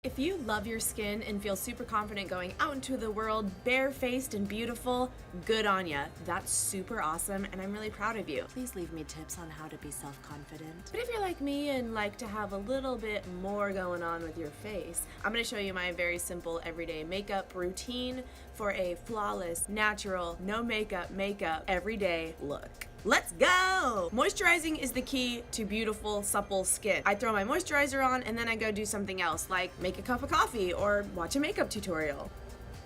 If you love your skin and feel super confident going out into the world barefaced and beautiful, good on ya. That's super awesome and I'm really proud of you. Please leave me tips on how to be self-confident. But if you're like me and like to have a little bit more going on with your face, I'm gonna show you my very simple everyday makeup routine for a flawless, natural, no makeup, everyday look. Let's go! Moisturizing is the key to beautiful, supple skin. I throw my moisturizer on and then I go do something else, like make a cup of coffee or watch a makeup tutorial.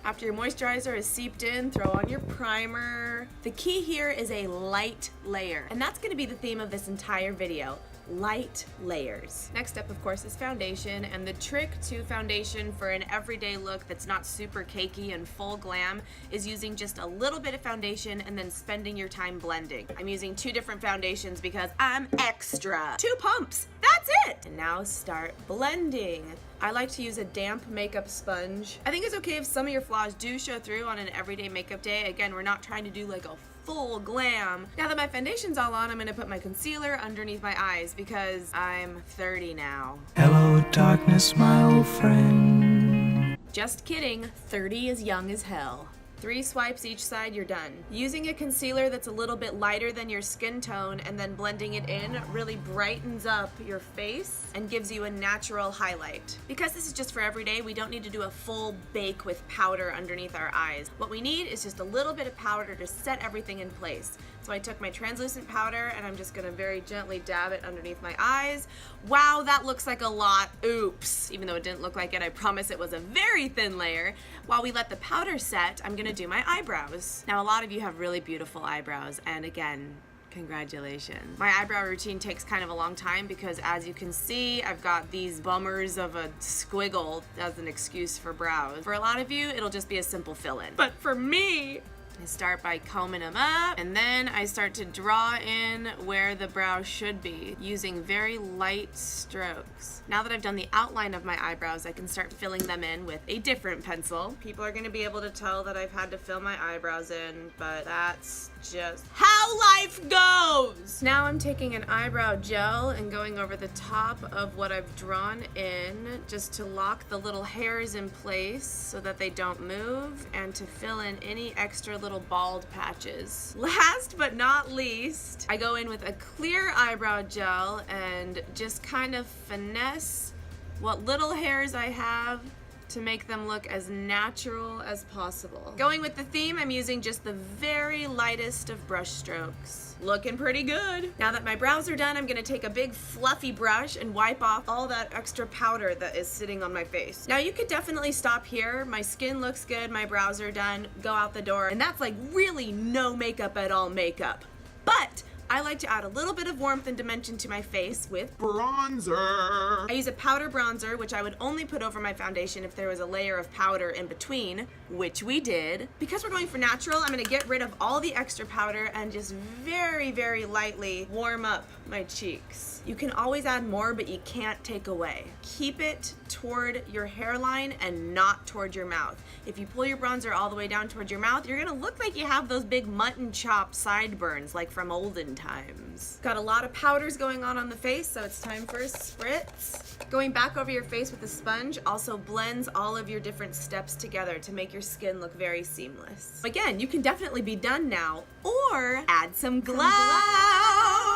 After your moisturizer is seeped in, throw on your primer. The key here is a light layer, and that's gonna be the theme of this entire video. Light layers. Next up, of course, is foundation, and the trick to foundation for an everyday look that's not super cakey and full glam is using just a little bit of foundation and then spending your time blending. I'm using 2 different foundations because I'm extra. 2 pumps, that's it! And now start blending. I like to use a damp makeup sponge. I think it's okay if some of your flaws do show through on an everyday makeup day. Again, we're not trying to do like a full glam. Now that my foundation's all on, I'm gonna put my concealer underneath my eyes because I'm 30 now. Hello, darkness, my old friend. Just kidding, 30 is young as hell. 3 swipes each side, you're done. Using a concealer that's a little bit lighter than your skin tone and then blending it in really brightens up your face and gives you a natural highlight. Because this is just for every day, we don't need to do a full bake with powder underneath our eyes. What we need is just a little bit of powder to set everything in place. So I took my translucent powder and I'm just gonna very gently dab it underneath my eyes. Wow, that looks like a lot. Oops. Even though it didn't look like it, I promise it was a very thin layer. While we let the powder set, I'm gonna do my eyebrows. Now, a lot of you have really beautiful eyebrows, and again, congratulations. My eyebrow routine takes kind of a long time because, as you can see, I've got these bummers of a squiggle as an excuse for brows. For a lot of you, it'll just be a simple fill-in. But for me, I start by combing them up, and then I start to draw in where the brow should be using very light strokes. Now that I've done the outline of my eyebrows, I can start filling them in with a different pencil. People are going to be able to tell that I've had to fill my eyebrows in, but that's just how life goes! Now I'm taking an eyebrow gel and going over the top of what I've drawn in just to lock the little hairs in place so that they don't move and to fill in any extra little bald patches. Last but not least, I go in with a clear eyebrow gel and just kind of finesse what little hairs I have to make them look as natural as possible. Going with the theme, I'm using just the very lightest of brush strokes. Looking pretty good. Now that my brows are done, I'm gonna take a big fluffy brush and wipe off all that extra powder that is sitting on my face. Now you could definitely stop here. My skin looks good, my brows are done, go out the door, and that's like really no makeup at all makeup. But I like to add a little bit of warmth and dimension to my face with bronzer. I use a powder bronzer, which I would only put over my foundation if there was a layer of powder in between, which we did. Because we're going for natural, I'm gonna get rid of all the extra powder and just very, very lightly warm up my cheeks. You can always add more, but you can't take away. Keep it toward your hairline and not toward your mouth. If you pull your bronzer all the way down toward your mouth, you're gonna look like you have those big mutton chop sideburns like from olden times. Got a lot of powders going on the face, so it's time for a spritz. Going back over your face with a sponge also blends all of your different steps together to make your skin look very seamless. Again, you can definitely be done now, or add some glow.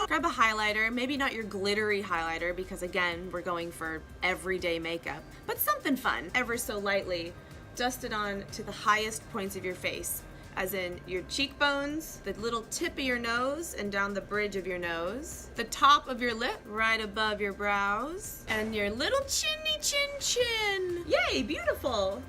Grab a highlighter, maybe not your glittery highlighter because again, we're going for everyday makeup, but something fun. Ever so lightly, dust it on to the highest points of your face, as in your cheekbones, the little tip of your nose and down the bridge of your nose, the top of your lip right above your brows, and your little chinny chin chin. Yay, beautiful.